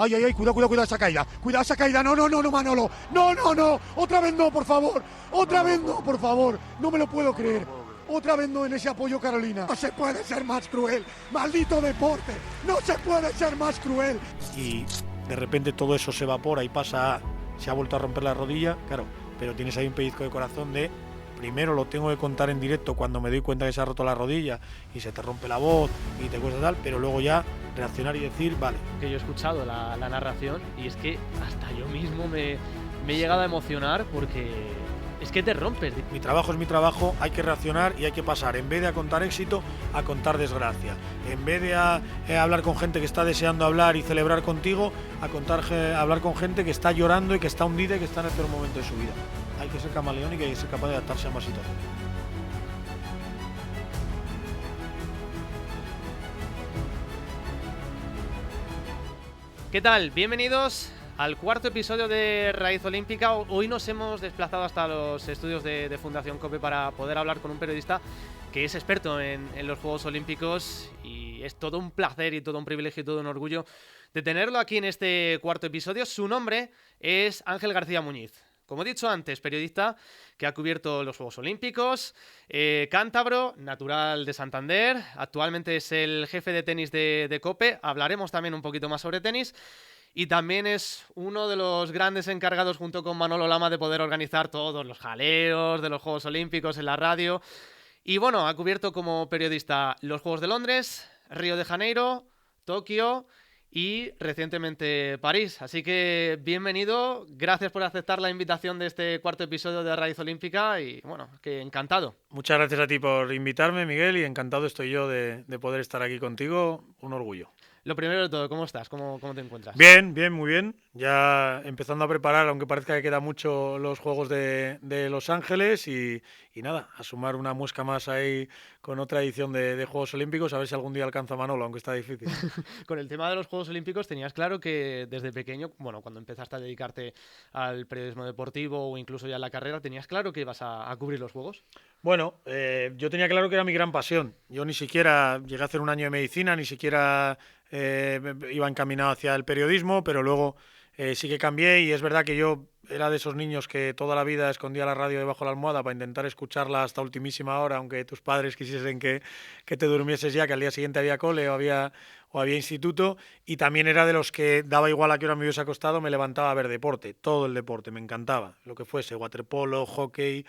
Ay, ay, ay, cuidado esa caída. Cuidado esa caída. No, Manolo. No. Otra vez no, por favor. Otra vez no, por favor. No me lo puedo creer. Otra vez no en ese apoyo, Carolina. No se puede ser más cruel. Maldito deporte. No se puede ser más cruel. Y de repente todo eso se evapora y pasa, se ha vuelto a romper la rodilla, claro, pero tienes ahí un pellizco de corazón de, primero lo tengo que contar en directo cuando me doy cuenta que se ha roto la rodilla y se te rompe la voz y te cuesta tal, pero luego ya reaccionar y decir, vale. Que yo he escuchado la narración y es que hasta yo mismo me he llegado a emocionar porque es que te rompes. Mi trabajo es mi trabajo, hay que reaccionar y hay que pasar, en vez de a contar éxito, a contar desgracia. En vez de hablar con gente que está deseando hablar y celebrar contigo, a hablar con gente que está llorando y que está hundida y que está en el peor momento de su vida. Hay que ser camaleón y hay que ser capaz de adaptarse a ambas situaciones. ¿Qué tal? Bienvenidos al cuarto episodio de Raíz Olímpica. Hoy nos hemos desplazado hasta los estudios de Fundación COPE para poder hablar con un periodista que es experto en los Juegos Olímpicos y es todo un placer y todo un privilegio y todo un orgullo de tenerlo aquí en este cuarto episodio. Su nombre es Ángel García Muñiz. Como he dicho antes, periodista que ha cubierto los Juegos Olímpicos, cántabro, natural de Santander, actualmente es el jefe de tenis de COPE, hablaremos también un poquito más sobre tenis, y también es uno de los grandes encargados junto con Manolo Lama de poder organizar todos los jaleos de los Juegos Olímpicos en la radio. Y bueno, ha cubierto como periodista los Juegos de Londres, Río de Janeiro, Tokio y recientemente París. Así que bienvenido, gracias por aceptar la invitación de este cuarto episodio de Raíz Olímpica y bueno, que encantado. Muchas gracias a ti por invitarme, Miguel, y encantado estoy yo de poder estar aquí contigo, un orgullo. Lo primero de todo, ¿cómo estás? ¿Cómo te encuentras? Bien, muy bien. Ya empezando a preparar, aunque parezca que queda mucho, los Juegos de Los Ángeles y nada, a sumar una muesca más ahí con otra edición de Juegos Olímpicos, a ver si algún día alcanza Manolo, aunque está difícil. Con el tema de los Juegos Olímpicos tenías claro que desde pequeño, bueno, cuando empezaste a dedicarte al periodismo deportivo o incluso ya en la carrera, ¿tenías claro que ibas a cubrir los Juegos? Bueno, yo tenía claro que era mi gran pasión. Yo ni siquiera llegué a hacer un año de medicina, ni siquiera iba encaminado hacia el periodismo, pero luego sí que cambié y es verdad que yo era de esos niños que toda la vida escondía la radio debajo de la almohada para intentar escucharla hasta ultimísima hora, aunque tus padres quisiesen que te durmieses ya, que al día siguiente había cole o había instituto, y también era de los que daba igual a qué hora me hubiese acostado, me levantaba a ver deporte, todo el deporte, me encantaba, lo que fuese, waterpolo, hockey,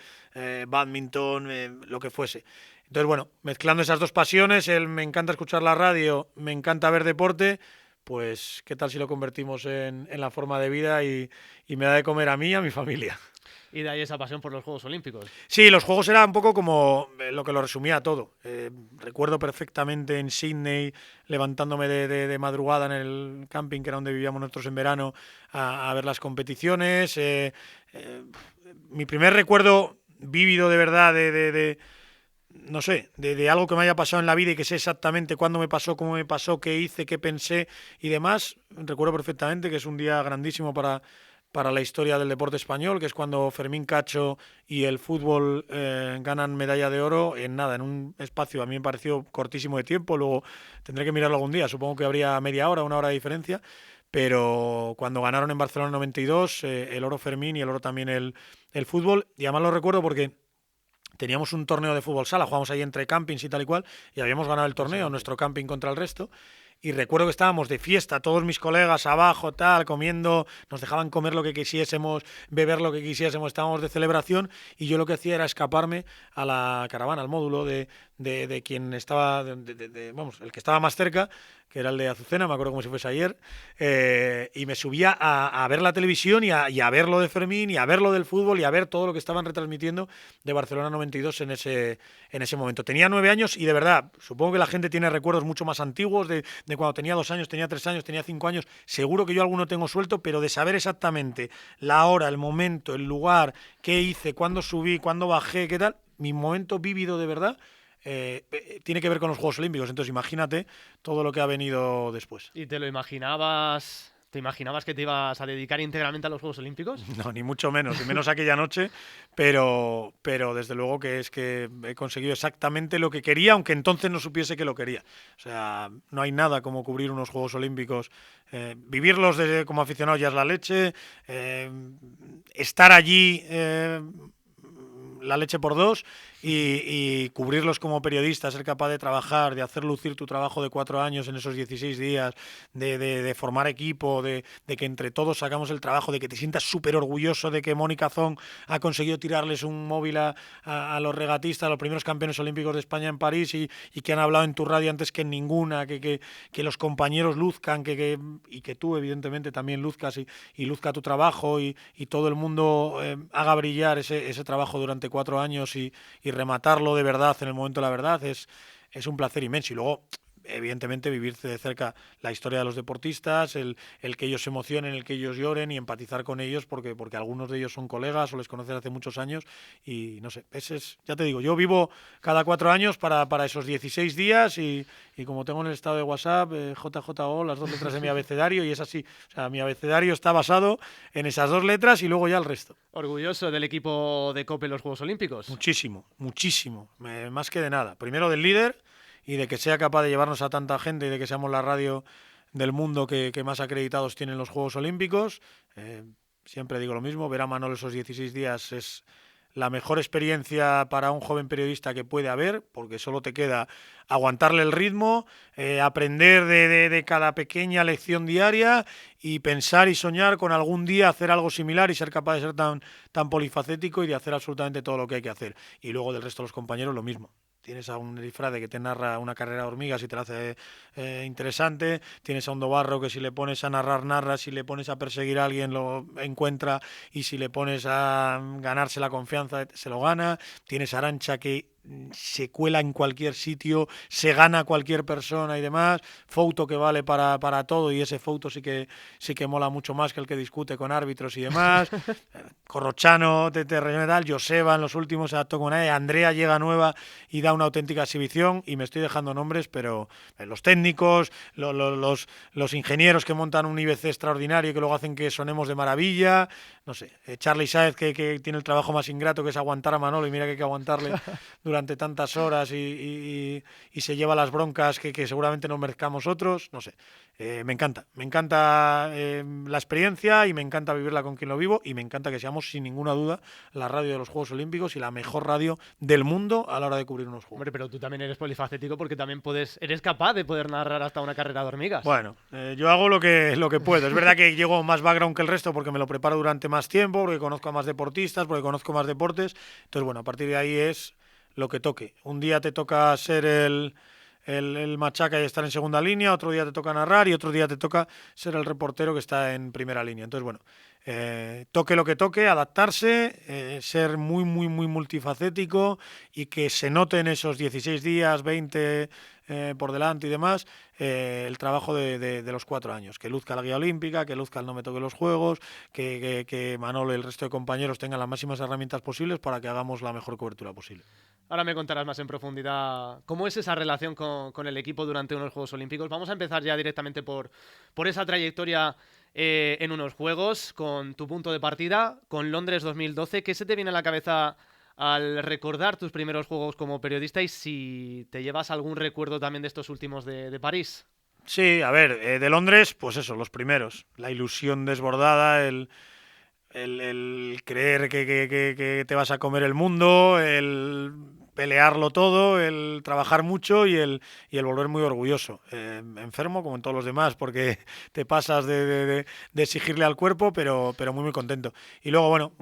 bádminton, lo que fuese. Entonces, bueno, mezclando esas dos pasiones, me encanta escuchar la radio, me encanta ver deporte, pues qué tal si lo convertimos en la forma de vida y me da de comer a mí y a mi familia. Y de ahí esa pasión por los Juegos Olímpicos. Sí, los Juegos era un poco como lo que lo resumía todo. Recuerdo perfectamente en Sydney, levantándome de madrugada en el camping, que era donde vivíamos nosotros en verano, a ver las competiciones. Mi primer recuerdo vívido de verdad no sé, de algo que me haya pasado en la vida y que sé exactamente cuándo me pasó, cómo me pasó, qué hice, qué pensé y demás, recuerdo perfectamente que es un día grandísimo para la historia del deporte español, que es cuando Fermín Cacho y el fútbol ganan medalla de oro en un espacio, a mí me pareció cortísimo de tiempo, luego tendré que mirarlo algún día, supongo que habría media hora, una hora de diferencia, pero cuando ganaron en Barcelona 92, el oro Fermín y el oro también el fútbol, y además lo recuerdo porque teníamos un torneo de fútbol sala, jugamos ahí entre campings y tal y cual, y habíamos ganado el torneo, nuestro camping contra el resto, y recuerdo que estábamos de fiesta, todos mis colegas abajo, tal, comiendo, nos dejaban comer lo que quisiésemos, beber lo que quisiésemos, estábamos de celebración, y yo lo que hacía era escaparme a la caravana, al módulo de quien estaba, vamos, el que estaba más cerca, que era el de Azucena, me acuerdo como si fuese ayer, y me subía a ver la televisión y a ver lo de Fermín y a ver lo del fútbol y a ver todo lo que estaban retransmitiendo de Barcelona 92 en ese momento. Tenía 9 años y de verdad, supongo que la gente tiene recuerdos mucho más antiguos de cuando tenía 2 años, tenía 3 años, tenía 5 años, seguro que yo alguno tengo suelto, pero de saber exactamente la hora, el momento, el lugar, qué hice, cuándo subí, cuándo bajé, qué tal, mi momento vívido de verdad, tiene que ver con los Juegos Olímpicos, entonces imagínate todo lo que ha venido después. ¿Y te lo imaginabas ¿Te imaginabas que te ibas a dedicar íntegramente a los Juegos Olímpicos? No, ni mucho menos, y menos aquella noche, pero desde luego que es que he conseguido exactamente lo que quería, aunque entonces no supiese que lo quería. O sea, no hay nada como cubrir unos Juegos Olímpicos, vivirlos como aficionado ya es la leche, estar allí la leche por dos y cubrirlos como periodista, ser capaz de trabajar, de hacer lucir tu trabajo de 4 años en esos 16 días, de formar equipo, de que entre todos sacamos el trabajo, de que te sientas súper orgulloso de que Mónica Zong ha conseguido tirarles un móvil a los regatistas, a los primeros campeones olímpicos de España en París y que han hablado en tu radio antes que en ninguna, que los compañeros luzcan, y que tú evidentemente también luzcas y luzca tu trabajo y todo el mundo haga brillar ese trabajo durante 4 años y rematarlo de verdad en el momento de la verdad es un placer inmenso. Y luego, evidentemente, vivir de cerca la historia de los deportistas, el que ellos se emocionen, el que ellos lloren y empatizar con ellos porque algunos de ellos son colegas o les conoces hace muchos años y no sé, ya te digo, yo vivo cada 4 años para esos 16 días y como tengo en el estado de WhatsApp, JJO, las 2 letras de mi abecedario y es así, o sea, mi abecedario está basado en esas 2 letras y luego ya el resto. ¿Orgulloso del equipo de COPE en los Juegos Olímpicos? Muchísimo, más que de nada. Primero del líder y de que sea capaz de llevarnos a tanta gente y de que seamos la radio del mundo que más acreditados tienen los Juegos Olímpicos. Siempre digo lo mismo, ver a Manolo esos 16 días es la mejor experiencia para un joven periodista que puede haber, porque solo te queda aguantarle el ritmo, aprender de cada pequeña lección diaria y pensar y soñar con algún día hacer algo similar y ser capaz de ser tan polifacético y de hacer absolutamente todo lo que hay que hacer. Y luego del resto de los compañeros lo mismo. Tienes a un Elifrade que te narra una carrera de hormigas y te la hace interesante. Tienes a un Dobarro que si le pones a narra, si le pones a perseguir a alguien lo encuentra y si le pones a ganarse la confianza se lo gana. Tienes a Arantxa que se cuela en cualquier sitio, se gana a cualquier persona y demás. Fouto que vale para todo y ese Fouto sí que mola mucho más que el que discute con árbitros y demás. Corrochano te tal, Joseba en los últimos se adaptó con él, Andrea llega nueva y da una auténtica exhibición y me estoy dejando nombres, pero los técnicos, los ingenieros que montan un IBC extraordinario y que luego hacen que sonemos de maravilla, no sé, Charlie Sáez que tiene el trabajo más ingrato que es aguantar a Manolo y mira que hay que aguantarle durante tantas horas y se lleva las broncas que seguramente no merezcamos otros, no sé, me encanta la experiencia y me encanta vivirla con quien lo vivo y me encanta que seamos sin ninguna duda la radio de los Juegos Olímpicos y la mejor radio del mundo a la hora de cubrir unos Juegos. Hombre, pero tú también eres polifacético porque también eres capaz de poder narrar hasta una carrera de hormigas. Bueno, yo hago lo que puedo. Es verdad que llego más background que el resto porque me lo preparo durante más tiempo, porque conozco a más deportistas, porque conozco más deportes. Entonces, bueno, a partir de ahí es lo que toque. Un día te toca ser el machaca y estar en segunda línea, otro día te toca narrar y otro día te toca ser el reportero que está en primera línea. Entonces, bueno, toque lo que toque, adaptarse, ser muy multifacético y que se note en esos 16 días, 20 por delante y demás, el trabajo de los 4 años, que luzca la guía olímpica, que luzca el no me toque los juegos, que Manolo y el resto de compañeros tengan las máximas herramientas posibles para que hagamos la mejor cobertura posible. Ahora me contarás más en profundidad cómo es esa relación con el equipo durante unos Juegos Olímpicos. Vamos a empezar ya directamente por esa trayectoria en unos Juegos, con tu punto de partida, con Londres 2012. ¿Qué se te viene a la cabeza al recordar tus primeros Juegos como periodista y si te llevas algún recuerdo también de estos últimos de París? Sí, a ver, de Londres, pues eso, los primeros. La ilusión desbordada, el creer que te vas a comer el mundo, el pelearlo todo, el trabajar mucho y el volver muy orgulloso. Enfermo, como en todos los demás, porque te pasas de exigirle al cuerpo, pero muy contento. Y luego, bueno,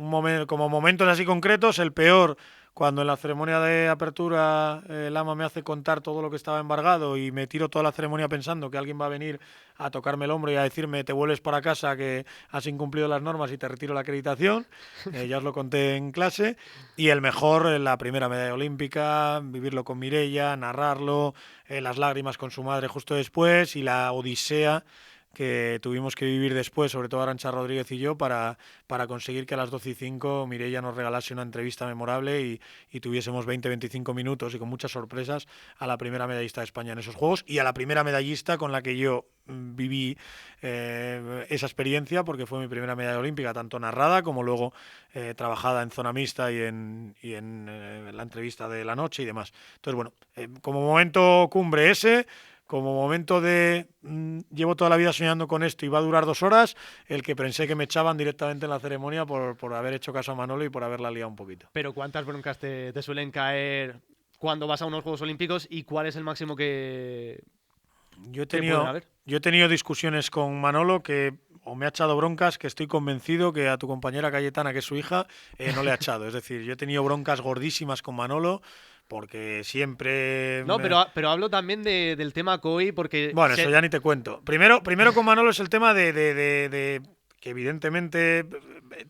como momentos así concretos, el peor, cuando en la ceremonia de apertura el ama me hace contar todo lo que estaba embargado y me tiro toda la ceremonia pensando que alguien va a venir a tocarme el hombro y a decirme te vuelves para casa que has incumplido las normas y te retiro la acreditación, ya os lo conté en clase, y el mejor, la primera medalla olímpica, vivirlo con Mireia, narrarlo, las lágrimas con su madre justo después y la odisea que tuvimos que vivir después, sobre todo Arantxa Rodríguez y yo, para conseguir que a las 12:05 Mireia nos regalase una entrevista memorable y tuviésemos 20-25 minutos y con muchas sorpresas a la primera medallista de España en esos Juegos y a la primera medallista con la que yo viví esa experiencia, porque fue mi primera medalla olímpica, tanto narrada como luego trabajada en zona mixta y en la entrevista de la noche y demás. Entonces, bueno, como momento cumbre ese, como momento de llevo toda la vida soñando con esto y va a durar 2 horas, el que pensé que me echaban directamente en la ceremonia por haber hecho caso a Manolo y por haberla liado un poquito. Pero ¿cuántas broncas te suelen caer cuando vas a unos Juegos Olímpicos y cuál es el máximo que Yo he pueden haber? tenido discusiones con Manolo que o me ha echado broncas que estoy convencido que a tu compañera Cayetana, que es su hija, no le ha echado. Es decir, yo he tenido broncas gordísimas con Manolo porque siempre... No, pero hablo también del tema COI porque... Bueno, eso ya ni te cuento. Primero con Manolo es el tema de que evidentemente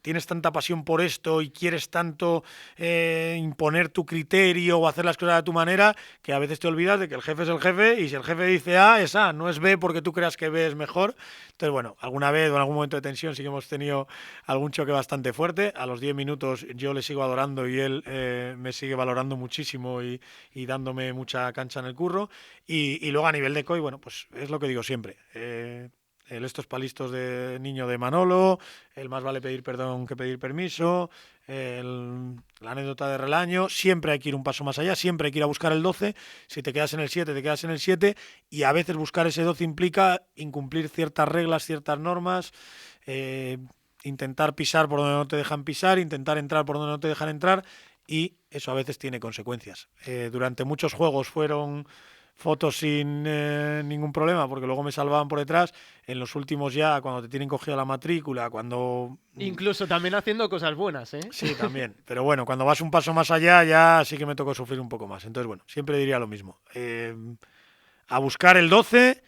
tienes tanta pasión por esto y quieres tanto imponer tu criterio o hacer las cosas a tu manera que a veces te olvidas de que el jefe es el jefe y si el jefe dice A, es A, no es B porque tú creas que B es mejor. Entonces, bueno, alguna vez o en algún momento de tensión sí que hemos tenido algún choque bastante fuerte. A los 10 minutos yo le sigo adorando y él me sigue valorando muchísimo y dándome mucha cancha en el curro. Y luego a nivel de COI, bueno, pues es lo que digo siempre. El estos palistos de niño de Manolo, el más vale pedir perdón que pedir permiso, la anécdota de Relaño, siempre hay que ir un paso más allá, siempre hay que ir a buscar el 12, si te quedas en el 7, te quedas en el 7, y a veces buscar ese 12 implica incumplir ciertas reglas, ciertas normas, intentar pisar por donde no te dejan pisar, intentar entrar por donde no te dejan entrar, y eso a veces tiene consecuencias. Durante muchos juegos fueron fotos sin ningún problema, porque luego me salvaban por detrás. En los últimos ya, cuando te tienen cogida la matrícula, cuando... Incluso también haciendo cosas buenas, ¿eh? Sí, también. Pero bueno, cuando vas un paso más allá, ya sí que me tocó sufrir un poco más. Entonces, bueno, siempre diría lo mismo. A buscar el 12,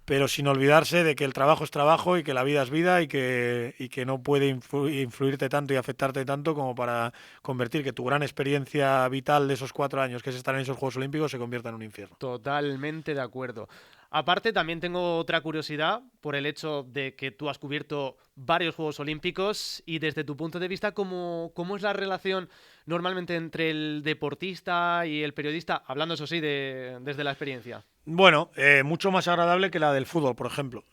pero sin olvidarse de que el trabajo es trabajo y que la vida es vida y que no puede influirte tanto y afectarte tanto como para convertir que tu gran experiencia vital de esos 4 años, que es estar en esos Juegos Olímpicos, se convierta en un infierno. Totalmente de acuerdo. Aparte, también tengo otra curiosidad por el hecho de que tú has cubierto varios Juegos Olímpicos y desde tu punto de vista, ¿cómo es la relación normalmente entre el deportista y el periodista? Hablando, eso sí, desde la experiencia. Bueno, mucho más agradable que la del fútbol, por ejemplo.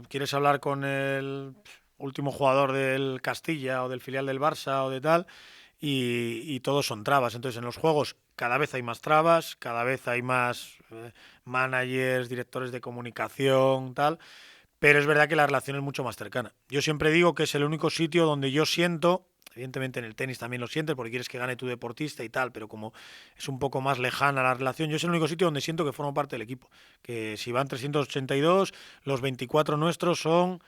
¿Quieres hablar con el último jugador del Castilla o del filial del Barça o de tal? Y todos son trabas. Entonces, en los juegos cada vez hay más trabas, cada vez hay más managers, directores de comunicación, tal. Pero es verdad que la relación es mucho más cercana. Yo siempre digo que es el único sitio donde yo siento... Evidentemente en el tenis también lo sientes porque quieres que gane tu deportista y tal, pero como es un poco más lejana la relación, yo es el único sitio donde siento que formo parte del equipo. Que si van 382, los 24 nuestros son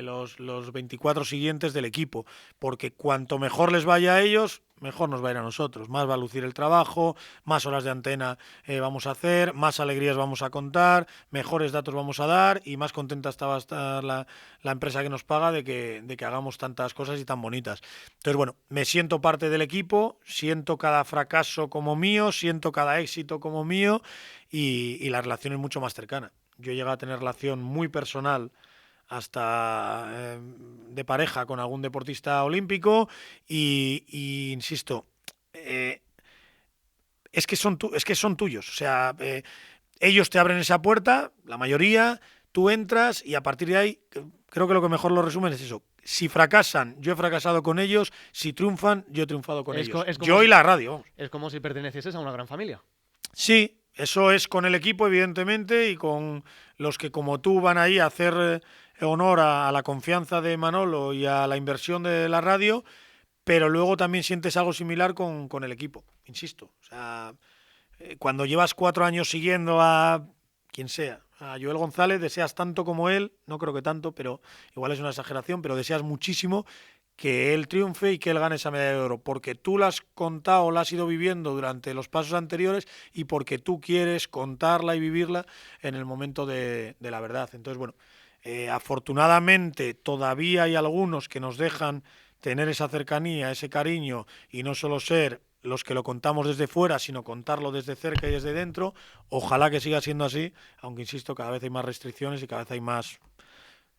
los 24 siguientes del equipo, porque cuanto mejor les vaya a ellos, mejor nos va a ir a nosotros. Más va a lucir el trabajo, más horas de antena vamos a hacer, más alegrías vamos a contar, mejores datos vamos a dar y más contenta va a estar la empresa que nos paga de que hagamos tantas cosas y tan bonitas. Entonces, bueno, me siento parte del equipo, siento cada fracaso como mío, siento cada éxito como mío y la relación es mucho más cercana. Yo llegué a tener relación muy personal hasta de pareja con algún deportista olímpico y insisto, es que son tuyos, o sea, ellos te abren esa puerta, la mayoría, tú entras y a partir de ahí, creo que lo que mejor lo resumen es eso. Si fracasan, yo he fracasado con ellos, si triunfan, yo he triunfado con ellos. Yo y la radio, vamos. Es como si pertenecieses a una gran familia. Sí, eso es con el equipo, evidentemente, y con los que como tú van ahí a hacer honor a la confianza de Manolo y a la inversión de la radio, pero luego también sientes algo similar con el equipo, insisto. O sea, cuando llevas 4 años siguiendo a quien sea, a Joel González, deseas tanto como él, no creo que tanto, pero igual es una exageración, pero deseas muchísimo que él triunfe y que él gane esa medalla de oro, porque tú la has contado, la has ido viviendo durante los pasos anteriores y porque tú quieres contarla y vivirla en el momento de la verdad. Entonces, bueno, afortunadamente todavía hay algunos que nos dejan tener esa cercanía, ese cariño y no solo ser los que lo contamos desde fuera, sino contarlo desde cerca y desde dentro. Ojalá que siga siendo así, aunque insisto, cada vez hay más restricciones y cada vez hay más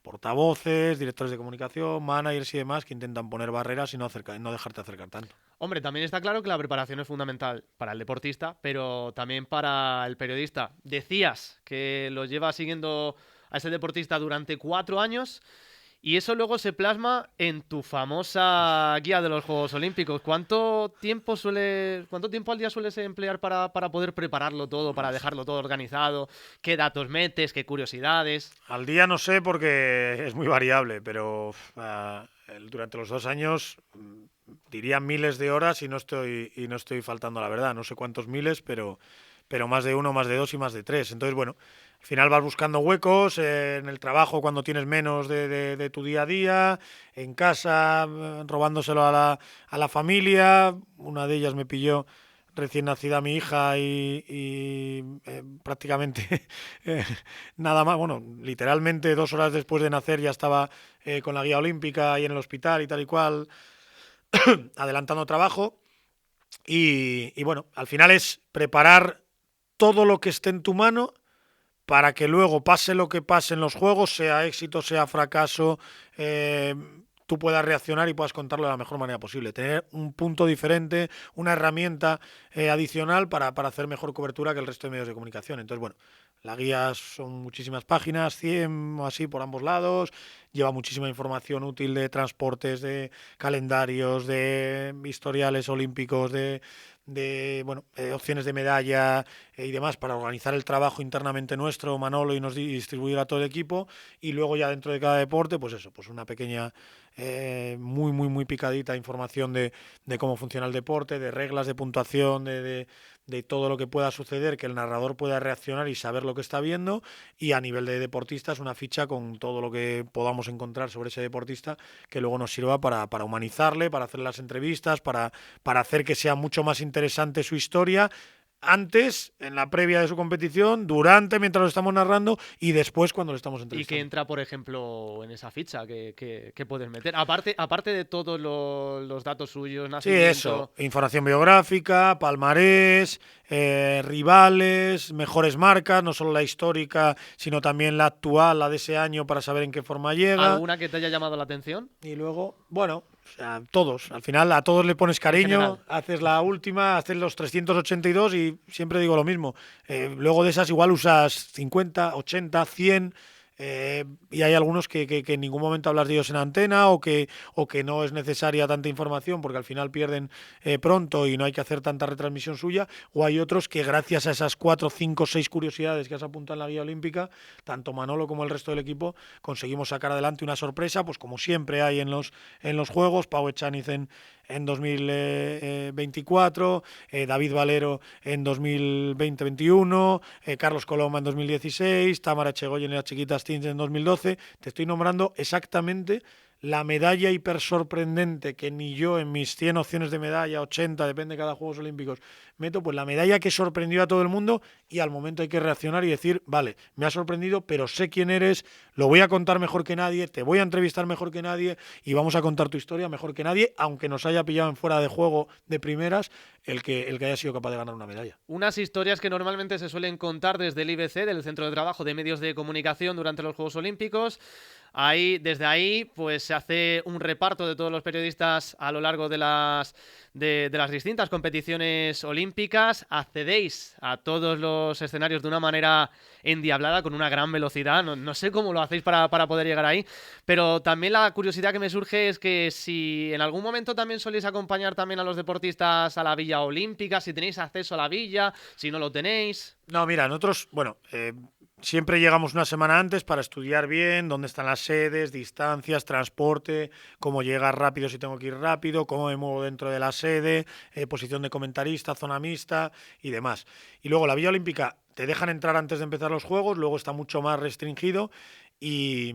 portavoces, directores de comunicación, managers y demás que intentan poner barreras y no dejarte acercar tanto. Hombre, también está claro que la preparación es fundamental para el deportista, pero también para el periodista. Decías que lo llevas siguiendo a ese deportista durante 4 años y eso luego se plasma en tu famosa guía de los Juegos Olímpicos. ¿Cuánto tiempo al día sueles emplear para poder prepararlo todo, para dejarlo todo organizado? ¿Qué datos metes? ¿Qué curiosidades? Al día no sé porque es muy variable, pero durante los 2 años diría miles de horas y no estoy faltando a la verdad. No sé cuántos miles, pero más de 1, más de 2 y más de 3. Entonces, bueno, al final vas buscando huecos en el trabajo cuando tienes menos de tu día a día, en casa, robándoselo a la familia. Una de ellas me pilló recién nacida mi hija y prácticamente nada más, bueno, literalmente 2 horas después de nacer ya estaba con la guía olímpica ahí en el hospital y tal y cual, adelantando trabajo. Y bueno, al final es preparar todo lo que esté en tu mano para que luego, pase lo que pase en los juegos, sea éxito, sea fracaso, tú puedas reaccionar y puedas contarlo de la mejor manera posible. Tener un punto diferente, una herramienta adicional para hacer mejor cobertura que el resto de medios de comunicación. Entonces, bueno, la guía son muchísimas páginas, 100 o así por ambos lados, lleva muchísima información útil de transportes, de calendarios, de historiales olímpicos, de opciones de medalla y demás para organizar el trabajo internamente nuestro, Manolo, y nos distribuir a todo el equipo. Y luego ya dentro de cada deporte, pues eso, pues una pequeña, muy, muy, muy picadita información de cómo funciona el deporte, de reglas de puntuación, de todo lo que pueda suceder, que el narrador pueda reaccionar y saber lo que está viendo, y a nivel de deportistas una ficha con todo lo que podamos encontrar sobre ese deportista que luego nos sirva para humanizarle, para hacer las entrevistas, para hacer que sea mucho más interesante su historia antes, en la previa de su competición, durante, mientras lo estamos narrando y después cuando lo estamos ¿Y entrevistando. qué entra, por ejemplo, en esa ficha? ¿Qué puedes meter? Aparte de todos los datos suyos, Sí, nacimiento... eso. Información biográfica, palmarés, rivales, mejores marcas, no solo la histórica, sino también la actual, la de ese año, para saber en qué forma llega. ¿Alguna que te haya llamado la atención? Y luego, bueno, o sea, todos. Al final a todos le pones cariño, haces la última, haces los 382 y siempre digo lo mismo. Luego de esas igual usas 50, 80, 100... y hay algunos que en ningún momento hablas de ellos en antena o que no es necesaria tanta información porque al final pierden pronto y no hay que hacer tanta retransmisión suya, o hay otros que gracias a esas 4, 5, 6 curiosidades que has apuntado en la guía olímpica, tanto Manolo como el resto del equipo conseguimos sacar adelante una sorpresa, pues como siempre hay en los Juegos. Pau Echaniz en 2024, David Valero en 2020-21, Carlos Coloma en 2016, Tamara Echegoyen y las chiquitas Teens en 2012. Te estoy nombrando exactamente la medalla hiper sorprendente que ni yo en mis 100 opciones de medalla, 80, depende de cada Juegos Olímpicos, meto, pues la medalla que sorprendió a todo el mundo, y al momento hay que reaccionar y decir, vale, me ha sorprendido, pero sé quién eres, lo voy a contar mejor que nadie, te voy a entrevistar mejor que nadie y vamos a contar tu historia mejor que nadie, aunque nos haya pillado en fuera de juego de primeras el que haya sido capaz de ganar una medalla. Unas historias que normalmente se suelen contar desde el IBC, del Centro de Trabajo de Medios de Comunicación, durante los Juegos Olímpicos. Desde ahí, pues se hace un reparto de todos los periodistas a lo largo de las distintas competiciones olímpicas. Accedéis a todos los escenarios de una manera endiablada, con una gran velocidad. No sé cómo lo hacéis para poder llegar ahí, pero también la curiosidad que me surge es que si en algún momento también soléis acompañar también a los deportistas a la Villa Olímpica, si tenéis acceso a la villa, si no lo tenéis. No, mira, nosotros, bueno, siempre llegamos una semana antes para estudiar bien dónde están las sedes, distancias, transporte, cómo llegar rápido si tengo que ir rápido, cómo me muevo dentro de la sede, posición de comentarista, zona mixta y demás. Y luego la Villa Olímpica te dejan entrar antes de empezar los Juegos, luego está mucho más restringido y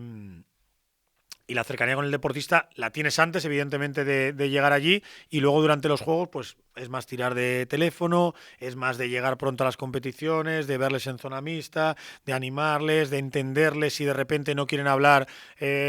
la cercanía con el deportista la tienes antes, evidentemente, de llegar allí, y luego durante los Juegos pues es más tirar de teléfono, es más de llegar pronto a las competiciones, de verles en zona mixta, de animarles, de entenderles si de repente no quieren hablar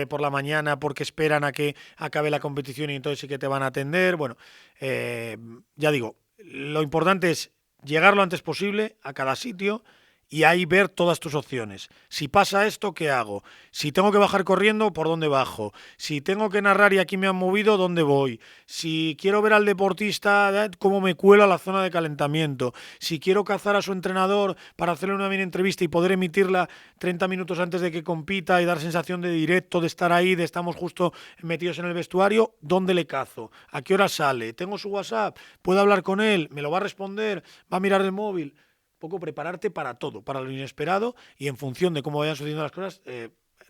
por la mañana porque esperan a que acabe la competición y entonces sí que te van a atender. Bueno, ya digo, lo importante es llegar lo antes posible a cada sitio y ahí ver todas tus opciones. Si pasa esto, ¿qué hago? Si tengo que bajar corriendo, ¿por dónde bajo? Si tengo que narrar y aquí me han movido, ¿dónde voy? Si quiero ver al deportista, cómo me cuelo a la zona de calentamiento. Si quiero cazar a su entrenador para hacerle una mini entrevista y poder emitirla 30 minutos antes de que compita y dar sensación de directo, de estar ahí, de estamos justo metidos en el vestuario, ¿dónde le cazo? ¿A qué hora sale? ¿Tengo su WhatsApp? ¿Puedo hablar con él? ¿Me lo va a responder? ¿Va a mirar el móvil? Poco prepararte para todo, para lo inesperado, y en función de cómo vayan sucediendo las cosas,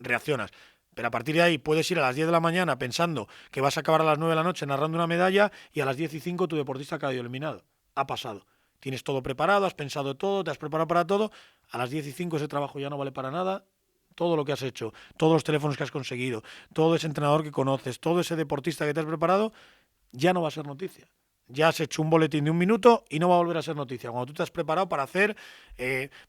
reaccionas. Pero a partir de ahí puedes ir a las 10 de la mañana pensando que vas a acabar a las 9 de la noche narrando una medalla y a las 10:05 tu deportista ha caído eliminado. Ha pasado. Tienes todo preparado, has pensado todo, te has preparado para todo. A las 10:05 ese trabajo ya no vale para nada. Todo lo que has hecho, todos los teléfonos que has conseguido, todo ese entrenador que conoces, todo ese deportista que te has preparado, ya no va a ser noticia. Ya has hecho un boletín de 1 minuto y no va a volver a ser noticia. Cuando tú te has preparado para hacer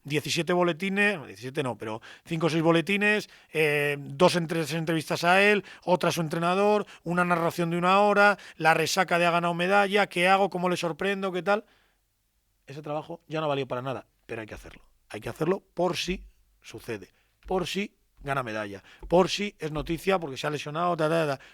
17 boletines, 17 no, pero 5 o 6 boletines, 2 entrevistas a él, otra a su entrenador, una narración de 1 hora, la resaca de ha ganado medalla, qué hago, cómo le sorprendo, qué tal. Ese trabajo ya no valió para nada, pero hay que hacerlo. Hay que hacerlo por si sucede, por si gana medalla, por si es noticia porque se ha lesionado,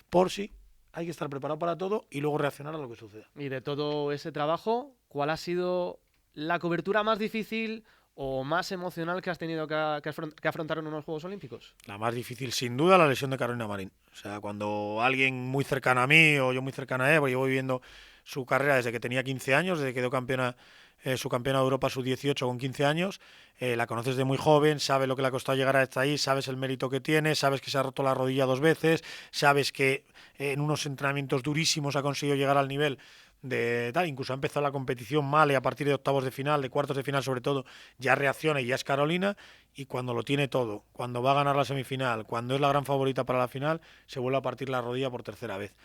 por si... Hay que estar preparado para todo y luego reaccionar a lo que suceda. Y de todo ese trabajo, ¿cuál ha sido la cobertura más difícil o más emocional que has tenido que afrontar en unos Juegos Olímpicos? La más difícil, sin duda, la lesión de Carolina Marín. O sea, cuando alguien muy cercano a mí o yo muy cercano a él, porque yo voy viviendo su carrera desde que tenía 15 años, desde que quedó campeona, su campeona de Europa sub-18 con 15 años, la conoces de muy joven, sabes lo que le ha costado llegar hasta ahí, sabes el mérito que tiene, sabes que se ha roto la rodilla 2 veces, sabes que en unos entrenamientos durísimos ha conseguido llegar al nivel de tal, incluso ha empezado la competición mal y a partir de octavos de final, de cuartos de final sobre todo, ya reacciona y ya es Carolina, y cuando lo tiene todo, cuando va a ganar la semifinal, cuando es la gran favorita para la final, se vuelve a partir la rodilla por tercera vez.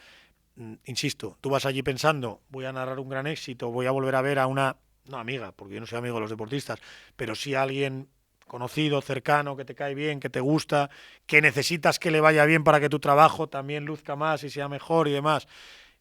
Insisto, tú vas allí pensando, voy a narrar un gran éxito, voy a volver a ver a una, no amiga, porque yo no soy amigo de los deportistas, pero sí a alguien conocido, cercano, que te cae bien, que te gusta, que necesitas que le vaya bien para que tu trabajo también luzca más y sea mejor y demás.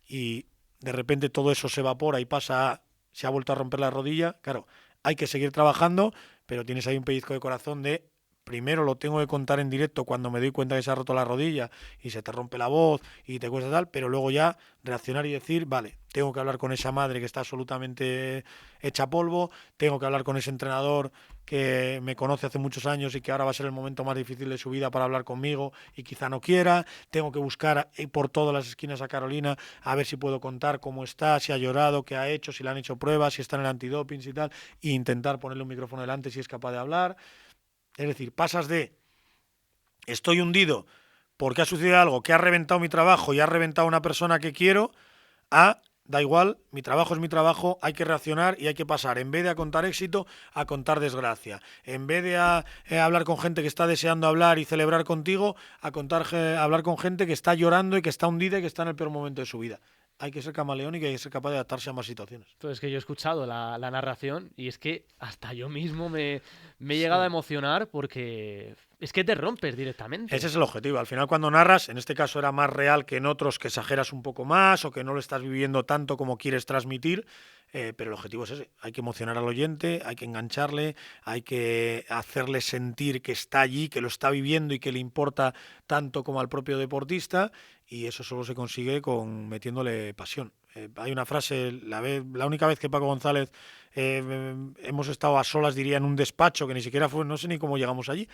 Y de repente todo eso se evapora y pasa a, se ha vuelto a romper la rodilla. Claro, hay que seguir trabajando, pero tienes ahí un pellizco de corazón de primero lo tengo que contar en directo cuando me doy cuenta que se ha roto la rodilla y se te rompe la voz y te cuesta tal, pero luego ya reaccionar y decir, vale, tengo que hablar con esa madre que está absolutamente hecha polvo, tengo que hablar con ese entrenador que me conoce hace muchos años y que ahora va a ser el momento más difícil de su vida para hablar conmigo y quizá no quiera, tengo que buscar por todas las esquinas a Carolina a ver si puedo contar cómo está, si ha llorado, qué ha hecho, si le han hecho pruebas, si está en el antidoping y tal, e intentar ponerle un micrófono delante si es capaz de hablar. Es decir, pasas de estoy hundido porque ha sucedido algo que ha reventado mi trabajo y ha reventado a una persona que quiero, a da igual, mi trabajo es mi trabajo, hay que reaccionar y hay que pasar, en vez de a contar éxito, a contar desgracia. En vez de hablar con gente que está deseando hablar y celebrar contigo, a hablar con gente que está llorando y que está hundida y que está en el peor momento de su vida. Hay que ser camaleónico y hay que ser capaz de adaptarse a más situaciones. Entonces, que yo he escuchado la narración y es que hasta yo mismo me he llegado a emocionar porque es que te rompes directamente. Ese es el objetivo. Al final, cuando narras, en este caso era más real que en otros que exageras un poco más o que no lo estás viviendo tanto como quieres transmitir, pero el objetivo es ese. Hay que emocionar al oyente, hay que engancharle, hay que hacerle sentir que está allí, que lo está viviendo y que le importa tanto como al propio deportista, y eso solo se consigue con metiéndole pasión. Hay una frase, la única vez que Paco González hemos estado a solas, diría, en un despacho, que ni siquiera fue, no sé ni cómo llegamos allí,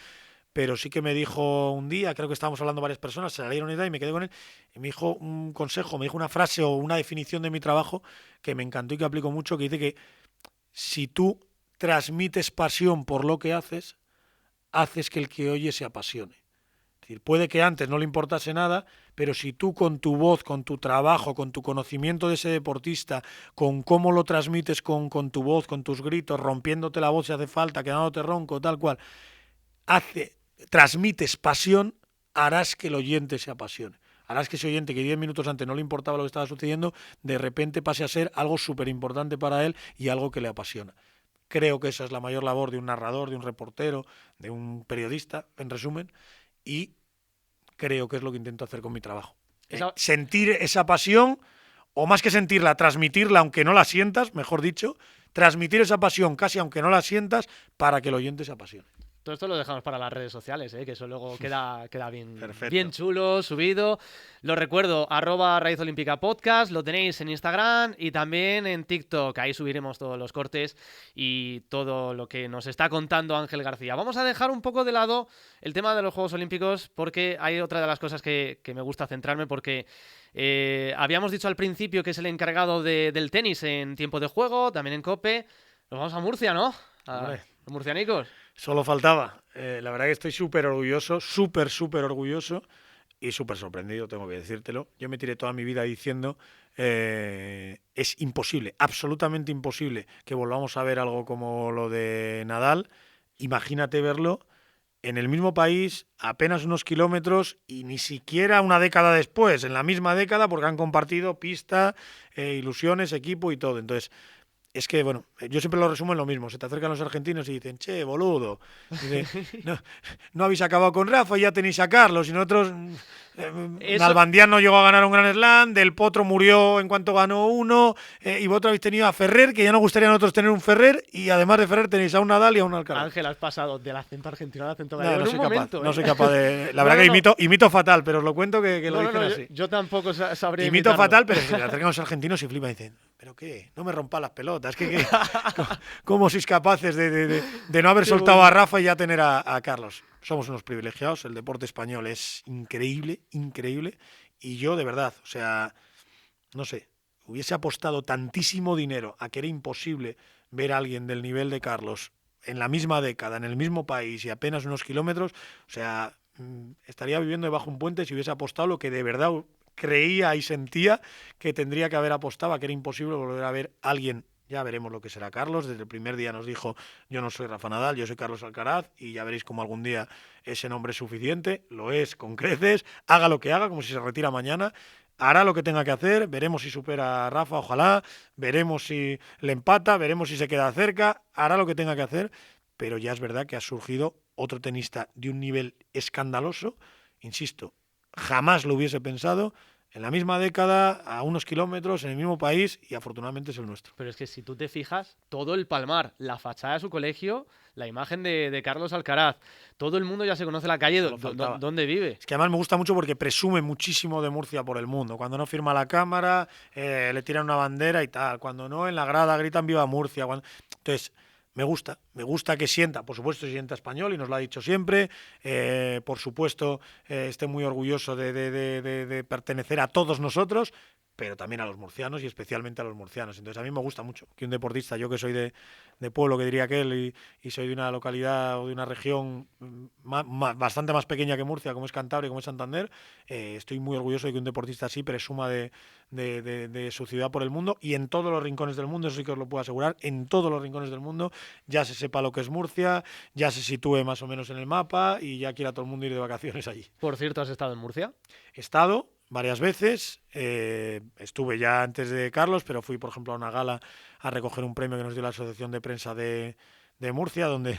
pero sí que me dijo un día, creo que estábamos hablando varias personas, se salieron y me quedé con él, y me dijo un consejo, me dijo una frase o una definición de mi trabajo que me encantó y que aplico mucho, que dice que si tú transmites pasión por lo que haces, haces que el que oye se apasione. Es decir, puede que antes no le importase nada, pero si tú con tu voz, con tu trabajo, con tu conocimiento de ese deportista, con cómo lo transmites con tu voz, con tus gritos, rompiéndote la voz si hace falta, quedándote ronco, tal cual, transmites pasión, harás que el oyente se apasione. Harás que ese oyente que 10 minutos antes no le importaba lo que estaba sucediendo, de repente pase a ser algo súper importante para él y algo que le apasiona. Creo que esa es la mayor labor de un narrador, de un reportero, de un periodista, en resumen, y creo que es lo que intento hacer con mi trabajo. Sentir esa pasión, o más que sentirla, transmitirla, aunque no la sientas, mejor dicho, transmitir esa pasión, casi aunque no la sientas, para que el oyente se apasione. Todo esto lo dejamos para las redes sociales, que eso luego queda bien, Perfecto. bien chulo, subido. Lo recuerdo, @Raíz Olímpica Podcast, lo tenéis en Instagram y también en TikTok. Ahí subiremos todos los cortes y todo lo que nos está contando Ángel García. Vamos a dejar un poco de lado el tema de los Juegos Olímpicos porque hay otra de las cosas que me gusta centrarme porque habíamos dicho al principio que es el encargado del tenis en tiempo de juego, también en COPE. Nos vamos a Murcia, ¿no? Los murcianicos. Solo faltaba. La verdad que estoy súper orgulloso, súper orgulloso y súper sorprendido, tengo que decírtelo. Yo me tiré toda mi vida diciendo es imposible, absolutamente imposible que volvamos a ver algo como lo de Nadal. Imagínate verlo en el mismo país, apenas unos kilómetros y ni siquiera una década después, en la misma década, porque han compartido pista, ilusiones, equipo y todo. Entonces, es que, bueno, yo siempre lo resumo en lo mismo. Se te acercan los argentinos y dicen, che, boludo, no habéis acabado con Rafa y ya tenéis a Carlos. Y nosotros, Nalbandián no llegó a ganar un Grand Slam, Del Potro murió en cuanto ganó uno, y vosotros habéis tenido a Ferrer, que ya nos gustaría a nosotros tener un Ferrer, y además de Ferrer tenéis a un Nadal y a un Alcaraz. Ángel, has pasado del acento argentino al acento gallego en un momento. No soy capaz de... La verdad que imito fatal, pero os lo cuento que lo dicen así. Yo tampoco sabría imito imitarlo. fatal, pero se le acercan los argentinos y flipan y dicen, ¿pero qué? No me rompa las pelotas. ¿Cómo sois capaces de no haber soltado a Rafa y ya tener a Carlos? Somos unos privilegiados, el deporte español es increíble, y yo de verdad, o sea, no sé, hubiese apostado tantísimo dinero a que era imposible ver a alguien del nivel de Carlos en la misma década, en el mismo país y apenas unos kilómetros, o sea, estaría viviendo debajo de un puente si hubiese apostado lo que de verdad creía y sentía que tendría que haber apostado, a que era imposible volver a ver a alguien. Ya veremos lo que será Carlos. Desde el primer día nos dijo, yo no soy Rafa Nadal, yo soy Carlos Alcaraz, y ya veréis cómo algún día ese nombre es suficiente. Lo es con creces. Haga lo que haga, como si se retira mañana. Hará lo que tenga que hacer. Veremos si supera a Rafa, ojalá. Veremos si le empata. Veremos si se queda cerca. Hará lo que tenga que hacer. Pero ya es verdad que ha surgido otro tenista de un nivel escandaloso. Insisto, jamás lo hubiese pensado. En la misma década, a unos kilómetros, en el mismo país, y afortunadamente es el nuestro. Pero es que si tú te fijas, todo el Palmar, la fachada de su colegio, la imagen de Carlos Alcaraz, todo el mundo ya se conoce la calle donde vive. Es que además me gusta mucho porque presume muchísimo de Murcia por el mundo. Cuando no firma la cámara, le tiran una bandera y tal. Cuando no, en la grada gritan viva Murcia. Entonces, me gusta que sienta, por supuesto sienta español y nos lo ha dicho siempre, por supuesto esté muy orgulloso de pertenecer a todos nosotros, pero también a los murcianos y especialmente a los murcianos. Entonces a mí me gusta mucho que un deportista, yo que soy de pueblo, que diría aquel, y soy de una localidad o de una región bastante más pequeña que Murcia, como es Cantabria y como es Santander, estoy muy orgulloso de que un deportista así presuma de su ciudad por el mundo, y en todos los rincones del mundo, eso sí que os lo puedo asegurar, en todos los rincones del mundo ya se sepa lo que es Murcia, ya se sitúe más o menos en el mapa y ya quiera todo el mundo ir de vacaciones allí. Por cierto, ¿has estado en Murcia? He estado varias veces, estuve ya antes de Carlos, pero fui por ejemplo a una gala a recoger un premio que nos dio la Asociación de Prensa de Murcia, donde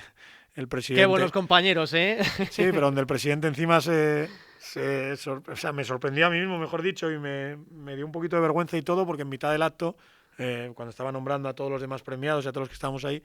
el presidente... Qué buenos compañeros, ¿eh? Sí, pero donde el presidente encima o sea, me sorprendió a mí mismo, mejor dicho, y me dio un poquito de vergüenza y todo, porque en mitad del acto, cuando estaba nombrando a todos los demás premiados y a todos los que estábamos ahí,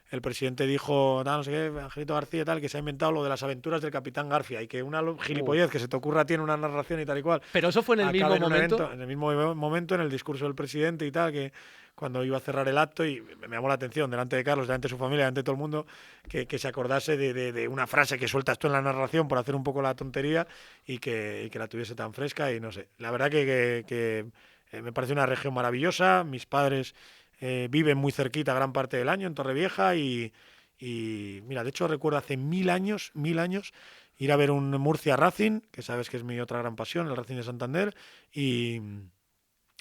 el presidente dijo, no sé qué, Angelito García y tal, que se ha inventado lo de las aventuras del Capitán García, y que una gilipollez que se te ocurra tiene una narración y tal y cual. Pero eso fue en el mismo momento. En el mismo momento, en el discurso del presidente y tal, que cuando iba a cerrar el acto, y me llamó la atención, delante de Carlos, delante de su familia, delante de todo el mundo, que se acordase de una frase que sueltas tú en la narración por hacer un poco la tontería y que la tuviese tan fresca, y no sé. La verdad que me parece una región maravillosa. Mis padres viven muy cerquita gran parte del año en Torrevieja, y mira, de hecho recuerdo hace 1000 años ir a ver un Murcia Racing, que sabes que es mi otra gran pasión, el Racing de Santander, y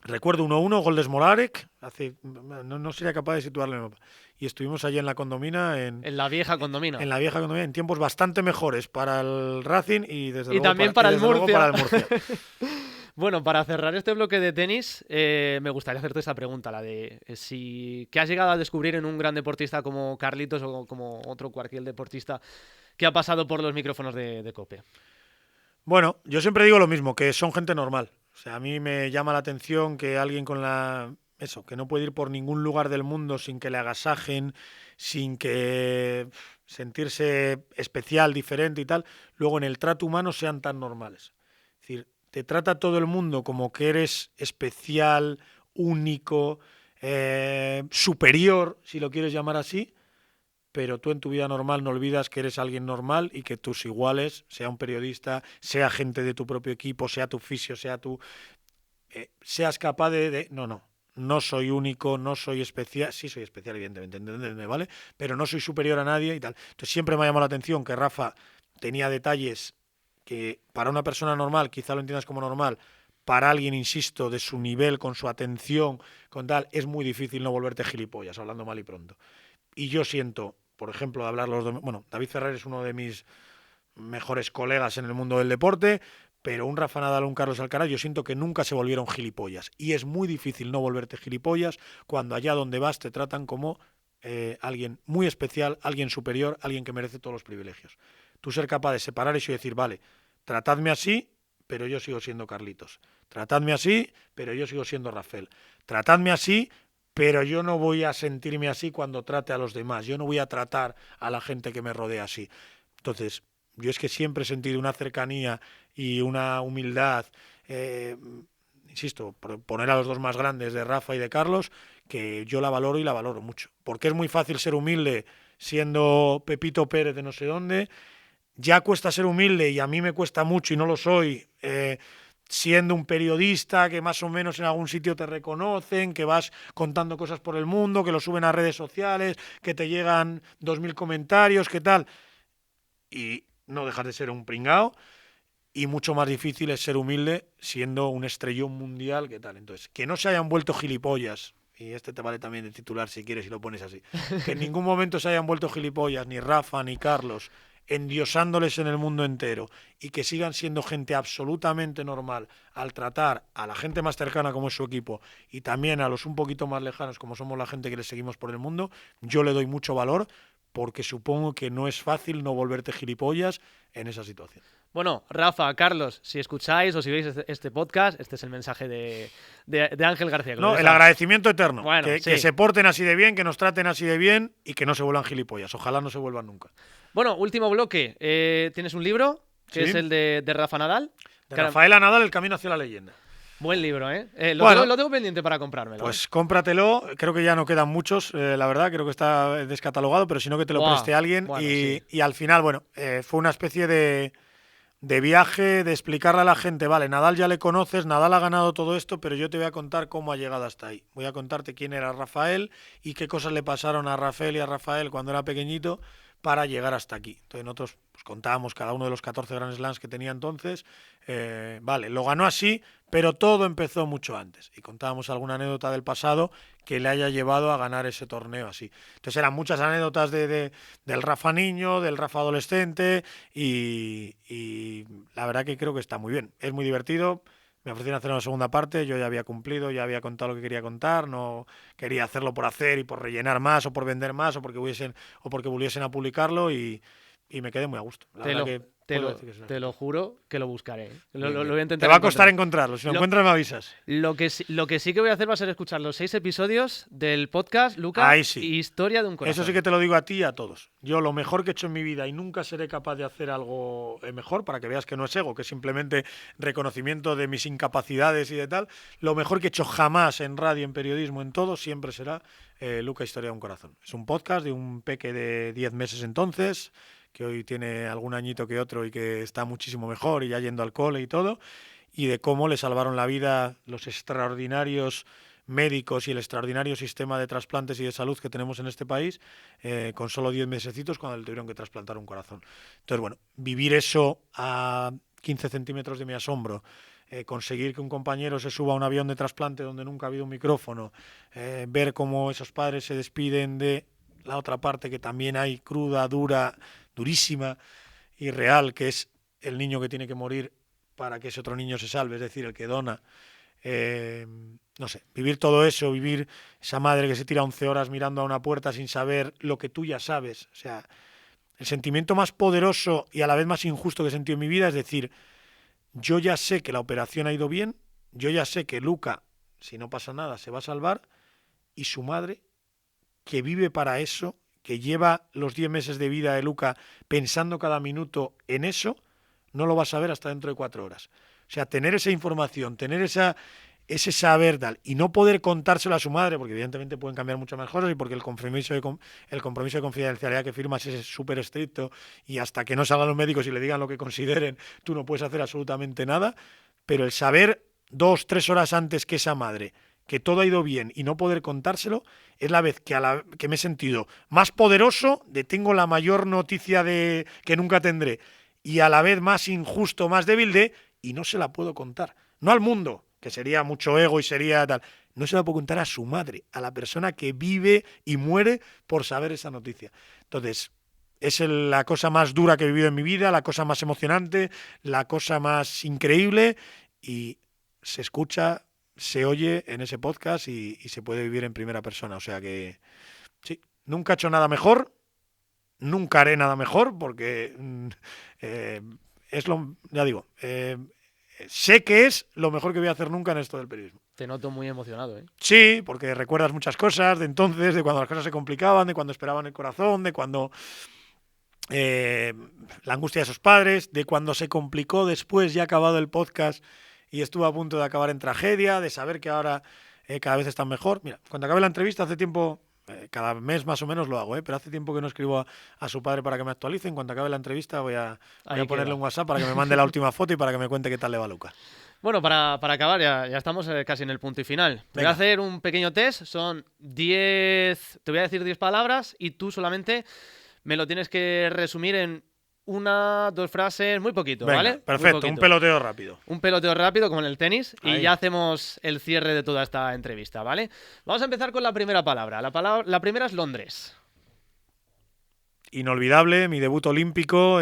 recuerdo 1-1, gol de Smolarek, no sería capaz de situarle en el mapa. Y estuvimos allí en la Condomina. En la vieja Condomina. En la vieja Condomina, en tiempos bastante mejores para el Racing y desde luego también para el Murcia. Bueno, para cerrar este bloque de tenis, me gustaría hacerte esta pregunta, la de ¿qué has llegado a descubrir en un gran deportista como Carlitos o como otro cualquier deportista que ha pasado por los micrófonos de COPE? Bueno, yo siempre digo lo mismo, que son gente normal. O sea, a mí me llama la atención que alguien con la eso, que no puede ir por ningún lugar del mundo sin que le agasajen, sin que sentirse especial, diferente y tal, luego en el trato humano sean tan normales. Es decir, te trata todo el mundo como que eres especial, único, superior, si lo quieres llamar así, pero tú en tu vida normal no olvidas que eres alguien normal y que tus iguales, sea un periodista, sea gente de tu propio equipo, sea tu fisio, sea tu... seas capaz de... No soy único, no soy especial, sí soy especial, evidentemente, entendedme, ¿vale? Pero no soy superior a nadie y tal. Entonces siempre me ha llamado la atención que Rafa tenía detalles que para una persona normal, quizá lo entiendas como normal, para alguien, insisto, de su nivel, con su atención, con tal, es muy difícil no volverte gilipollas, hablando mal y pronto. Y yo siento, por ejemplo, de hablar bueno, David Ferrer es uno de mis mejores colegas en el mundo del deporte, pero un Rafa Nadal o un Carlos Alcaraz yo siento que nunca se volvieron gilipollas. Y es muy difícil no volverte gilipollas cuando allá donde vas te tratan como alguien muy especial, alguien superior, alguien que merece todos los privilegios. Tú ser capaz de separar eso y decir, vale, tratadme así, pero yo sigo siendo Carlitos. Tratadme así, pero yo sigo siendo Rafael. Tratadme así, pero yo no voy a sentirme así cuando trate a los demás. Yo no voy a tratar a la gente que me rodea así. Entonces, yo es que siempre he sentido una cercanía y una humildad, insisto, por poner a los dos más grandes de Rafa y de Carlos, que yo la valoro y la valoro mucho. Porque es muy fácil ser humilde siendo Pepito Pérez de no sé dónde. Ya cuesta ser humilde y a mí me cuesta mucho y no lo soy, siendo un periodista que más o menos en algún sitio te reconocen, que vas contando cosas por el mundo, que lo suben a redes sociales, que te llegan 2000 comentarios, ¿qué tal? Y no dejas de ser un pringao, y mucho más difícil es ser humilde siendo un estrellón mundial, ¿qué tal? Entonces, que no se hayan vuelto gilipollas, y este te vale también de titular si quieres y lo pones así, que en ningún momento se hayan vuelto gilipollas, ni Rafa ni Carlos, endiosándoles en el mundo entero, y que sigan siendo gente absolutamente normal al tratar a la gente más cercana como es su equipo y también a los un poquito más lejanos como somos la gente que les seguimos por el mundo, yo le doy mucho valor porque supongo que no es fácil no volverte gilipollas en esa situación. Bueno, Rafa, Carlos, si escucháis o si veis este podcast, este es el mensaje de Ángel García. No, el agradecimiento eterno. Bueno, que sí. se porten así de bien, que nos traten así de bien y que no se vuelvan gilipollas. Ojalá no se vuelvan nunca. Bueno, último bloque. Tienes un libro, que ¿Sí? es el de Rafa Nadal. De Rafael Nadal, El camino hacia la leyenda. Buen libro, ¿eh? Bueno, lo tengo pendiente para comprármelo. Pues cómpratelo. Creo que ya no quedan muchos, la verdad. Creo que está descatalogado, pero si no que te lo preste alguien. Bueno, y al final, bueno, fue una especie de viaje, de explicarle a la gente, vale, Nadal ya le conoces, Nadal ha ganado todo esto, pero yo te voy a contar cómo ha llegado hasta ahí. Voy a contarte quién era Rafael y qué cosas le pasaron a Rafael y a Rafael cuando era pequeñito para llegar hasta aquí. Entonces nosotros pues, contábamos cada uno de los 14 Grand Slams que tenía entonces. Vale, lo ganó así, pero todo empezó mucho antes. Y contábamos alguna anécdota del pasado que le haya llevado a ganar ese torneo así. Entonces eran muchas anécdotas del Rafa niño, del Rafa adolescente y la verdad que creo que está muy bien. Es muy divertido. Me ofrecieron hacer una segunda parte, yo ya había cumplido, ya había contado lo que quería contar, no quería hacerlo por hacer y por rellenar más o por vender más o porque volviesen a publicarlo y me quedé muy a gusto. La verdad que te lo juro que lo buscaré. Bien, lo voy a intentar. Te va a costar encontrarlo. Si lo encuentras, me avisas. Lo que sí que voy a hacer va a ser escuchar los 6 episodios del podcast, Lucas, Ahí sí. Historia de un corazón. Eso sí que te lo digo a ti y a todos. Yo lo mejor que he hecho en mi vida y nunca seré capaz de hacer algo mejor, para que veas que no es ego, que es simplemente reconocimiento de mis incapacidades y de tal. Lo mejor que he hecho jamás en radio, en periodismo, en todo, siempre será Luca, Historia de un corazón. Es un podcast de un peque de 10 meses entonces, que hoy tiene algún añito que otro y que está muchísimo mejor y ya yendo al cole y todo, y de cómo le salvaron la vida los extraordinarios médicos y el extraordinario sistema de trasplantes y de salud que tenemos en este país, con solo 10 mesecitos cuando le tuvieron que trasplantar un corazón. Entonces, bueno, vivir eso a 15 centímetros de mi asombro, conseguir que un compañero se suba a un avión de trasplante donde nunca ha habido un micrófono, ver cómo esos padres se despiden de la otra parte que también hay, cruda, dura, durísima y real, que es el niño que tiene que morir para que ese otro niño se salve, es decir, el que dona. No sé, vivir todo eso, vivir esa madre que se tira 11 horas mirando a una puerta sin saber lo que tú ya sabes. O sea, el sentimiento más poderoso y a la vez más injusto que he sentido en mi vida es decir, yo ya sé que la operación ha ido bien, yo ya sé que Luca, si no pasa nada, se va a salvar, y su madre, que vive para eso, que lleva los 10 meses de vida de Luca pensando cada minuto en eso, no lo va a saber hasta dentro de 4 horas. O sea, tener esa información, tener ese saber tal, y no poder contárselo a su madre, porque evidentemente pueden cambiar muchas más cosas y porque el compromiso de confidencialidad que firmas es súper estricto y hasta que no salgan los médicos y le digan lo que consideren, tú no puedes hacer absolutamente nada, pero el saber 2, 3 horas antes que esa madre que todo ha ido bien y no poder contárselo, es la vez que me he sentido más poderoso, tengo la mayor noticia de que nunca tendré, y a la vez más injusto, más débil y no se la puedo contar. No al mundo, que sería mucho ego y sería tal. No se la puedo contar a su madre, a la persona que vive y muere por saber esa noticia. Entonces, es la cosa más dura que he vivido en mi vida, la cosa más emocionante, la cosa más increíble, y se escucha, se oye en ese podcast y se puede vivir en primera persona. O sea que sí, nunca he hecho nada mejor, nunca haré nada mejor, porque ya digo, sé que es lo mejor que voy a hacer nunca en esto del periodismo. Te noto muy emocionado, ¿eh? Sí, porque recuerdas muchas cosas de entonces, de cuando las cosas se complicaban, de cuando esperaban el corazón, de cuando la angustia de esos padres, de cuando se complicó después, ya acabado el podcast y estuvo a punto de acabar en tragedia, de saber que ahora cada vez están mejor. Mira, cuando acabé la entrevista, hace tiempo, cada mes más o menos lo hago, pero hace tiempo que no escribo a su padre para que me actualice. En cuanto acabe la entrevista voy a ponerle un WhatsApp para que me mande la última foto y para que me cuente qué tal le va a Luca. Bueno, para acabar, ya estamos casi en el punto y final. Voy a hacer un pequeño test, son 10, te voy a decir 10 palabras y tú solamente me lo tienes que resumir en 1, 2 frases, muy poquito. Venga, ¿vale? Perfecto, un peloteo rápido. Un peloteo rápido como en el tenis. Ahí. Y ya hacemos el cierre de toda esta entrevista, ¿vale? Vamos a empezar con la primera palabra. La primera es Londres. Inolvidable, mi debut olímpico,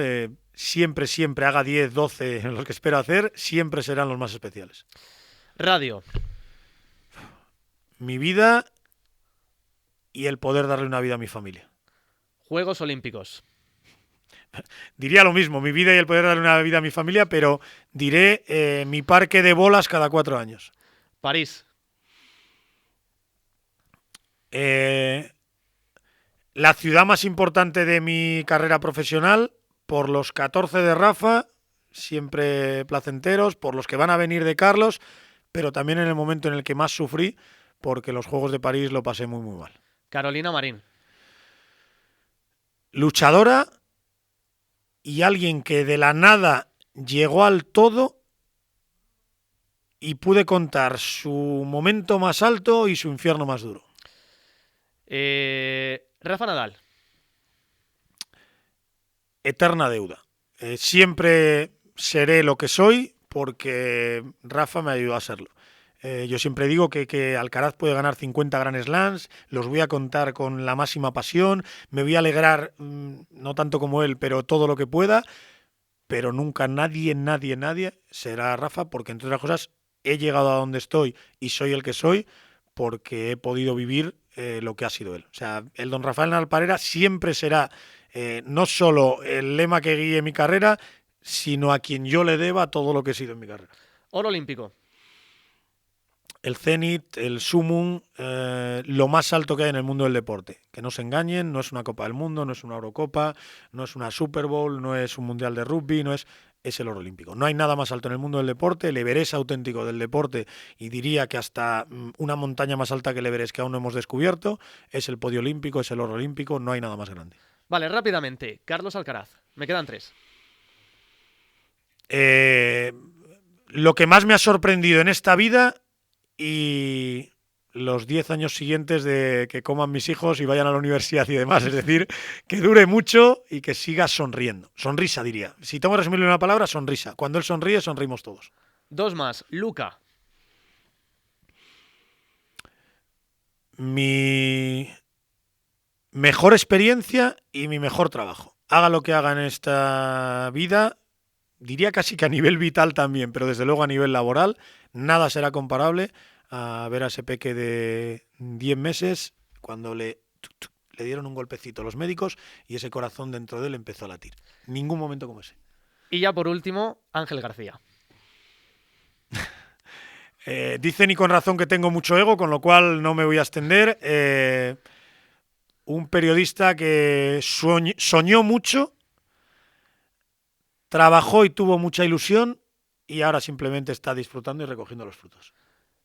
siempre, haga 10, 12 en los que espero hacer, siempre serán los más especiales. Radio. Mi vida y el poder darle una vida a mi familia. Juegos Olímpicos. Diría lo mismo, mi vida y el poder darle una vida a mi familia, pero diré mi parque de bolas cada 4 años. París. La ciudad más importante de mi carrera profesional, por los 14 de Rafa, siempre placenteros, por los que van a venir de Carlos, pero también en el momento en el que más sufrí, porque los Juegos de París lo pasé muy, muy mal. Carolina Marín. Luchadora y alguien que de la nada llegó al todo y pude contar su momento más alto y su infierno más duro. Rafa Nadal. Eterna deuda. Siempre seré lo que soy porque Rafa me ayudó a serlo. Yo siempre digo que Alcaraz puede ganar 50 Grand Slams, los voy a contar con la máxima pasión, me voy a alegrar, no tanto como él, pero todo lo que pueda, pero nunca nadie será Rafa, porque entre otras cosas he llegado a donde estoy y soy el que soy porque he podido vivir lo que ha sido él. O sea, el don Rafael Nadal Parera siempre será no solo el lema que guíe mi carrera, sino a quien yo le deba todo lo que he sido en mi carrera. Oro olímpico. El Zenit, el Sumum, lo más alto que hay en el mundo del deporte. Que no se engañen, no es una Copa del Mundo, no es una Eurocopa, no es una Super Bowl, no es un Mundial de Rugby, es el oro olímpico. No hay nada más alto en el mundo del deporte, el Everest auténtico del deporte, y diría que hasta una montaña más alta que el Everest que aún no hemos descubierto, es el podio olímpico, es el oro olímpico, no hay nada más grande. Vale, rápidamente. Carlos Alcaraz. Me quedan 3. Lo que más me ha sorprendido en esta vida y los 10 años siguientes de que coman mis hijos y vayan a la universidad y demás. Es decir, que dure mucho y que siga sonriendo. Sonrisa, diría. Si tengo que resumirle una palabra, sonrisa. Cuando él sonríe, sonreímos todos. 2 más. Luca. Mi mejor experiencia y mi mejor trabajo. Haga lo que haga en esta vida, diría casi que a nivel vital también, pero desde luego a nivel laboral, nada será comparable a ver a ese peque de 10 meses cuando le dieron un golpecito los médicos y ese corazón dentro de él empezó a latir. Ningún momento como ese. Y ya por último, Ángel García. Dicen y con razón que tengo mucho ego, con lo cual no me voy a extender. Un periodista que soñó mucho, trabajó y tuvo mucha ilusión y ahora simplemente está disfrutando y recogiendo los frutos.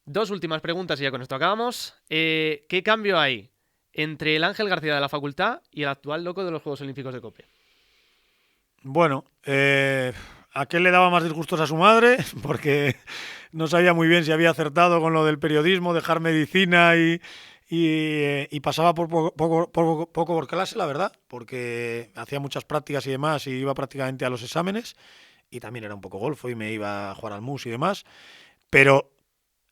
2 últimas preguntas y ya con esto acabamos. ¿Qué cambio hay entre el Ángel García de la facultad y el actual loco de los Juegos Olímpicos de COPE? Bueno, aquel le daba más disgustos a su madre porque no sabía muy bien si había acertado con lo del periodismo, dejar medicina y pasaba poco por clase, la verdad, porque hacía muchas prácticas y demás y iba prácticamente a los exámenes y también era un poco golfo y me iba a jugar al mus y demás, pero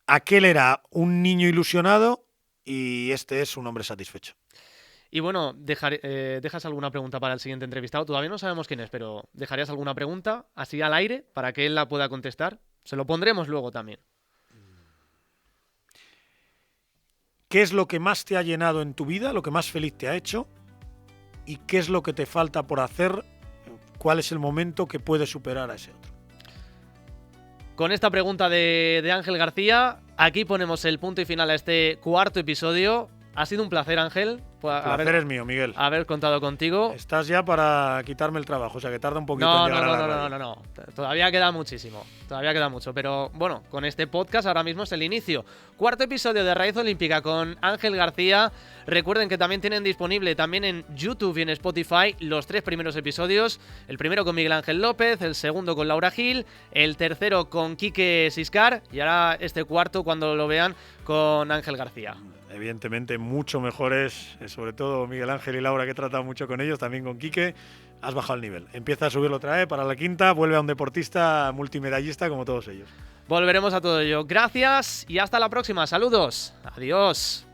aquel era un niño ilusionado y este es un hombre satisfecho. Y bueno, ¿dejas alguna pregunta para el siguiente entrevistado? Todavía no sabemos quién es, pero ¿dejarías alguna pregunta así al aire para que él la pueda contestar? Se lo pondremos luego también. ¿Qué es lo que más te ha llenado en tu vida, lo que más feliz te ha hecho? ¿Y qué es lo que te falta por hacer? ¿Cuál es el momento que puedes superar a ese otro? Con esta pregunta de Ángel García, aquí ponemos el punto y final a este 4º episodio. Ha sido un placer, Ángel. El placer es mío, Miguel. Haber contado contigo. Estás ya para quitarme el trabajo, o sea que tarda un poquito en llegar a la radio. No. Todavía queda muchísimo. Todavía queda mucho. Pero bueno, con este podcast ahora mismo es el inicio. 4º episodio de Raíz Olímpica con Ángel García. Recuerden que también tienen disponible también en YouTube y en Spotify los 3 primeros episodios. El primero con Miguel Ángel López, el segundo con Laura Gil, el tercero con Quique Siscar y ahora este 4º cuando lo vean con Ángel García. Evidentemente mucho mejores, sobre todo Miguel Ángel y Laura, que he tratado mucho con ellos, también con Quique. Has bajado el nivel. Empieza a subirlo otra vez para la 5ª, vuelve a un deportista multimedallista como todos ellos. Volveremos a todo ello. Gracias y hasta la próxima. Saludos. Adiós.